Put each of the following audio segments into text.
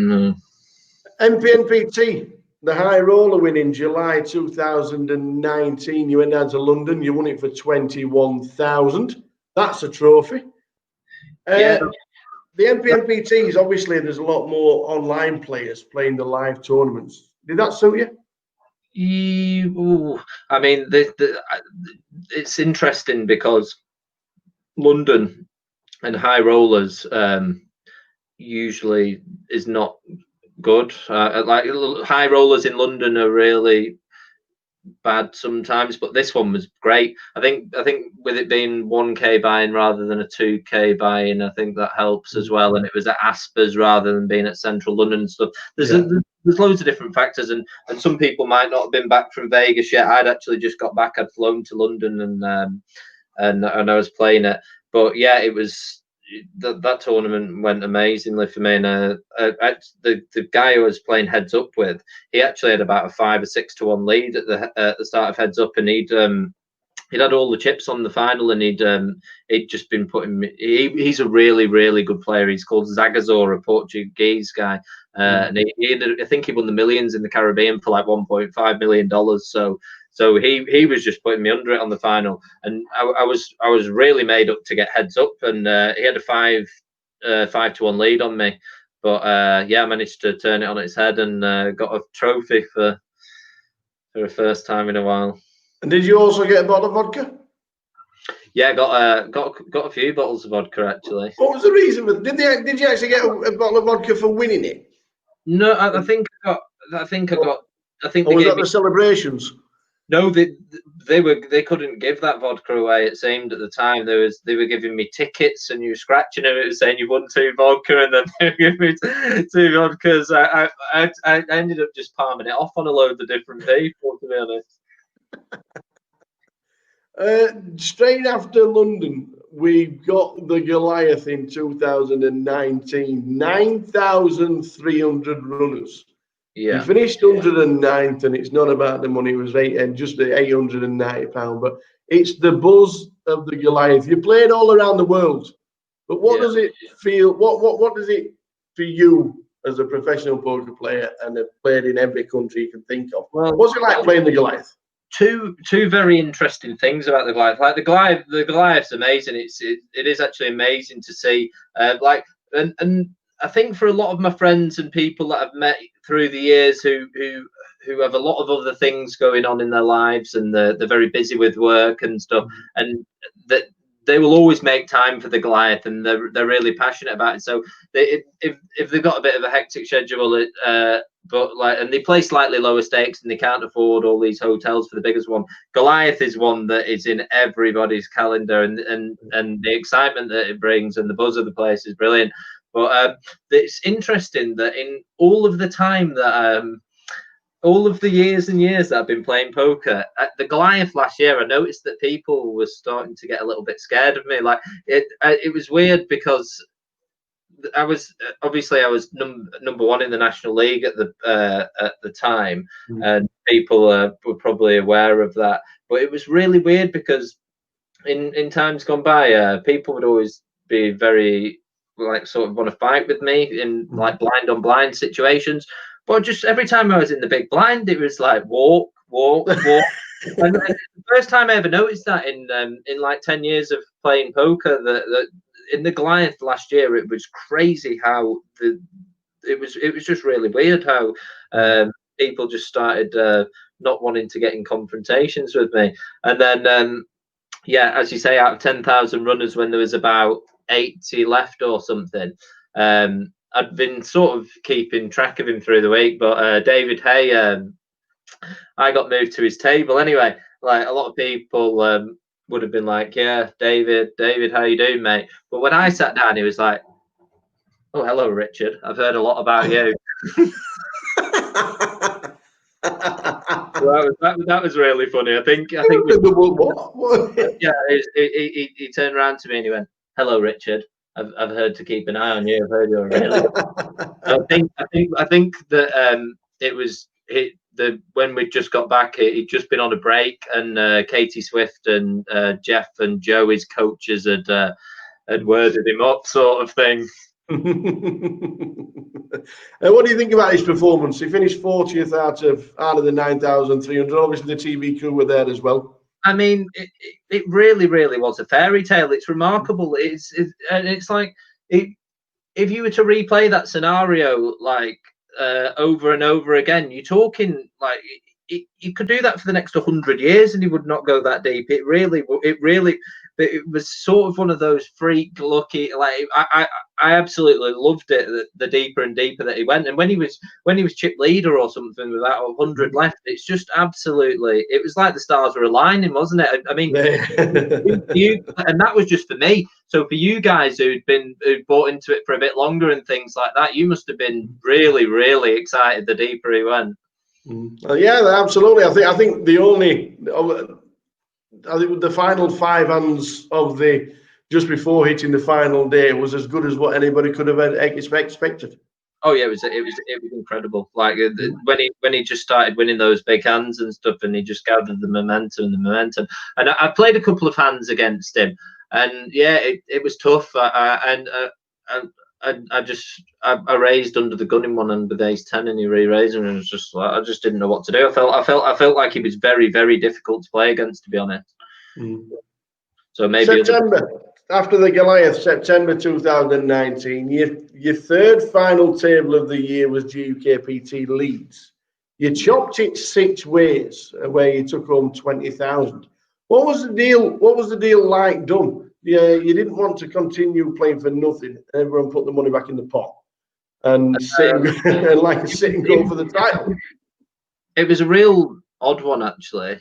No. MPNPT, the High Roller win in July 2019. You went down to London. You won it for 21,000. That's a trophy. Yeah. The MPNPTs, obviously, there's a lot more online players playing the live tournaments. Did that suit you? I mean, it's interesting because London and high rollers usually is not good. Like high rollers in London are really bad sometimes, but this one was great. I think with it being 1K buy-in rather than a 2K buy-in, I think that helps as well. And it was at Aspers rather than being at Central London and stuff. There's loads of different factors, and some people might not have been back from Vegas yet. I'd actually just got back. I'd flown to London and I was playing it. But yeah, it was. That tournament went amazingly for me, and the guy who I was playing heads up with, he actually had about a 5 or 6 to 1 lead at the start of heads up, and he'd had all the chips on the final, and he'd just been putting. He's a really good player. He's called Zagazor, a Portuguese guy, and I think he won the Millions in the Caribbean for like $1.5 million. So he was just putting me under it on the final, and I was really made up to get heads up, and he had a 5 to 1 lead on me, but yeah, I managed to turn it on its head and got a trophy for the first time in a while. And did you also get a bottle of vodka? Yeah, got a few bottles of vodka actually. What was the reason for? Did you actually get a bottle of vodka for winning it? No, I think I got. Or was that the celebrations? No, they couldn't give that vodka away. It seemed at the time they were giving me tickets, and you were scratching them. It was saying you won 2 vodka, and then they were giving me 2 vodkas. I ended up just palming it off on a load of different people, to be honest. Straight after London, we got the Goliath in 2019. 9,300 runners. Yeah. We finished 109th, and it's not about the money. It was just the £890, but it's the buzz of the Goliath. You played all around the world, but what does it feel? What does it for you as a professional poker player and have played in every country you can think of? Well, what's it like playing the Goliath? Two very interesting things about the Goliath. Like the Goliath's amazing. It is actually amazing to see. And I think for a lot of my friends and people that I've met through the years who have a lot of other things going on in their lives, and they're very busy with work and stuff, and that they will always make time for the Goliath, and they're really passionate about it. So if they've got a bit of a hectic schedule, and they play slightly lower stakes and they can't afford all these hotels for the biggest one, Goliath is one that is in everybody's calendar, and the excitement that it brings and the buzz of the place is brilliant. But it's interesting that in all of the time that all of the years and years that I've been playing poker, at the Goliath last year, I noticed that people were starting to get a little bit scared of me. Like it was weird because I was number 1 in the National League at the time, and people were probably aware of that. But it was really weird because in times gone by, people would always be very like sort of want to fight with me in like blind on blind situations, but just every time I was in the big blind, it was like walk. And the first time I ever noticed that in like 10 years of playing poker, that in the Goliath last year, it was crazy how it was just really weird how people just started not wanting to get in confrontations with me. And then yeah, as you say, out of 10,000 runners, when there was about 80 left or something, I'd been sort of keeping track of him through the week, but David Haye, I got moved to his table anyway. Like a lot of people would have been like, yeah, David, how you doing, mate? But when I sat down, he was like, oh, hello, Richard, I've heard a lot about you. That was really funny. I think yeah, he turned around to me and he went, hello, Richard, I've heard to keep an eye on you. I've heard you're really good. I think that it was when we just got back, he'd just been on a break, and Katie Swift and Jeff and Joe, his coaches, had worded him up, sort of thing. What do you think about his performance? He finished 40th out of the 9,300. Obviously, the TV crew were there as well. I mean, it really, really was a fairy tale. It's remarkable. And it's like if you were to replay that scenario like over and over again, you're talking like you could do that for the next 100 years and he would not go that deep. It was sort of one of those freak lucky. Like I absolutely loved it. The deeper and deeper that he went, and when he was chip leader or something with that 100 left, it's just absolutely. It was like the stars were aligning, wasn't it? I mean, and that was just for me. So for you guys who'd bought into it for a bit longer and things like that, you must have been really, really excited the deeper he went. Yeah, absolutely. I think the final 5 hands of the just before hitting the final day was as good as what anybody could have expected. Oh yeah, it was incredible. Like when he just started winning those big hands and stuff, and he just gathered the momentum. And I played a couple of hands against him, and yeah, it was tough. I raised under the gun in one and with ace 10, and he re-raised, and it was just like I just didn't know what to do. I felt like he was very, very difficult to play against, to be honest. So maybe after the Goliath, September 2019, your third final table of the year was GUKPT Leeds. You chopped it 6 ways, where you took home 20,000. What was the deal? What was the deal like done? Yeah, you didn't want to continue playing for nothing. Everyone put the money back in the pot and sit and go for the title. It was a real odd one, actually.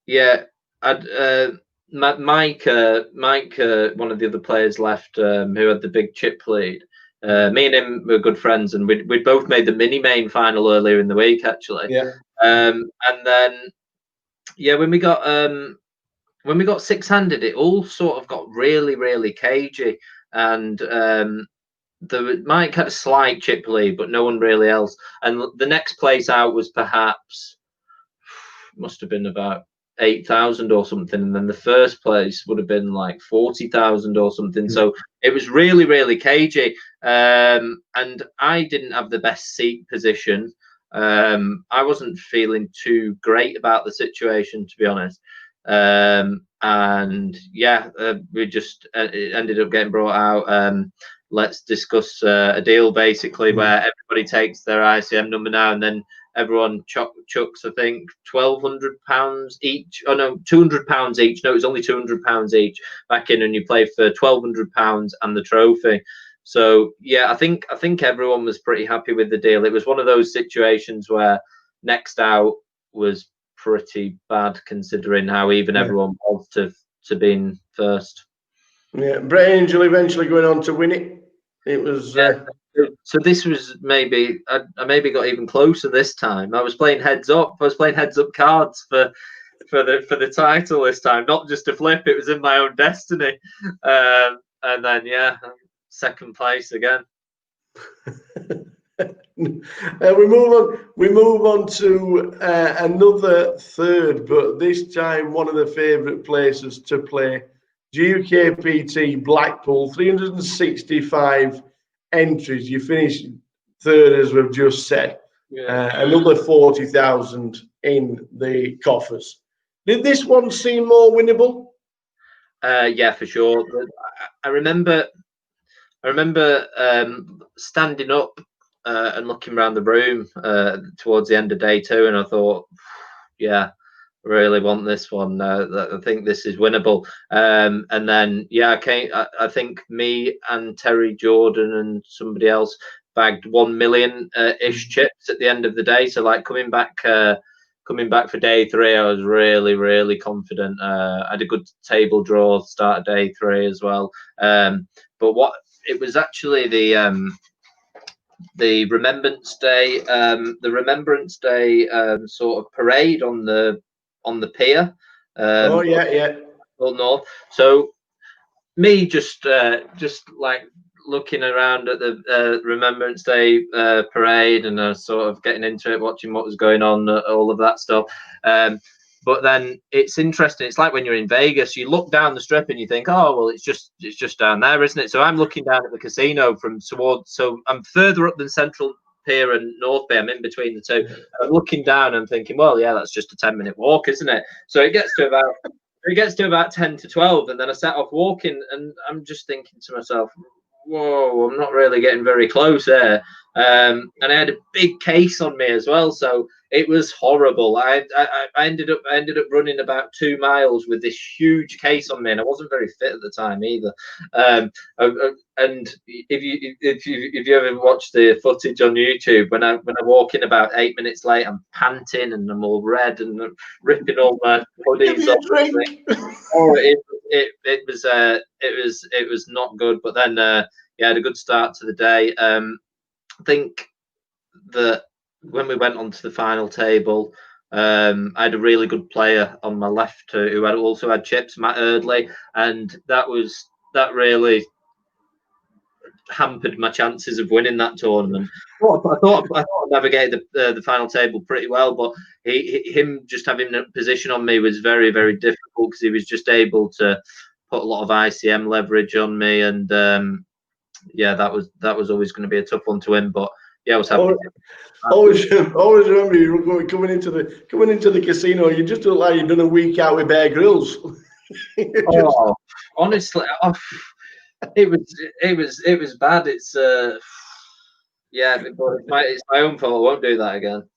Yeah, Mike, one of the other players left, who had the big chip lead. Me and him were good friends, and we'd both made the mini main final earlier in the week, actually. Yeah. And then, yeah, when we got 6-handed, it all sort of got really, really cagey, and Mike had a slight chip lead, but no one really else. And the next place out was perhaps must have been about 8,000 or something, and then the first place would have been like 40,000 or something. So it was really, really cagey, and I didn't have the best seat position. I wasn't feeling too great about the situation, to be honest. And yeah, we just it ended up getting brought out. Let's discuss a deal, basically, where everybody takes their ICM number now, and then everyone chucks, I think, £1,200 each. Oh no, £200 each. No, it was only £200 each back in, and you play for £1,200 and the trophy. So yeah, I think everyone was pretty happy with the deal. It was one of those situations where next out was pretty bad, considering how even everyone was to being first. Yeah, Brett Angel eventually going on to win it. It was. So this was maybe I maybe got even closer this time. I was playing heads up. I was playing heads up cards for the title this time, not just a flip. It was in my own destiny. And then yeah, second place again. We move on to another third, but this time one of the favourite places to play, GUKPT Blackpool, 365 entries. You finished third, as we've just said. Another 40,000 in the coffers. Did this one seem more winnable? Yeah, for sure. I remember standing up and looking around the room towards the end of day 2, and I thought, yeah, I really want this one. I think this is winnable. And then, yeah, I think me and Terry Jordan and somebody else bagged 1 million ish chips at the end of the day. So, like, coming back for day 3, I was really, really confident. I had a good table draw start of day 3 as well. But what it was actually the Remembrance Day, sort of parade on the pier. Oh yeah. Up north. So me just like looking around at the Remembrance Day parade, and sort of getting into it, watching what was going on, all of that stuff. But then it's interesting. It's like when you're in Vegas, you look down the strip and you think, oh well, it's just down there, isn't it? So I'm looking down at the casino from towards. So I'm further up than Central Pier and North Bay. I'm in between the two. I'm looking down and thinking, well, yeah, that's just a 10-minute walk, isn't it? So it gets to about 10 to 12, and then I set off walking, and I'm just thinking to myself, whoa, I'm not really getting very close there. And I had a big case on me as well, so it was horrible. I ended up running about 2 miles with this huge case on me, and I wasn't very fit at the time either. And if you ever watch the footage on YouTube, when I walk in about 8 minutes late, I'm panting and I'm all red and I'm ripping all my hoodies off. Oh, it was not good. But then yeah, had a good start to the day. I think that when we went onto the final table, I had a really good player on my left who had also had chips, Matt Eardley, and that really hampered my chances of winning that tournament. I thought I navigated the final table pretty well, but him just having a position on me was very, very difficult because he was just able to put a lot of ICM leverage on me, and yeah, that was always going to be a tough one to win. But yeah, I was happy. Always remember you coming into the casino. You just look like you've done a week out with Bear Grylls. Oh, honestly, it was bad. It's yeah, but it's my own fault. I won't do that again.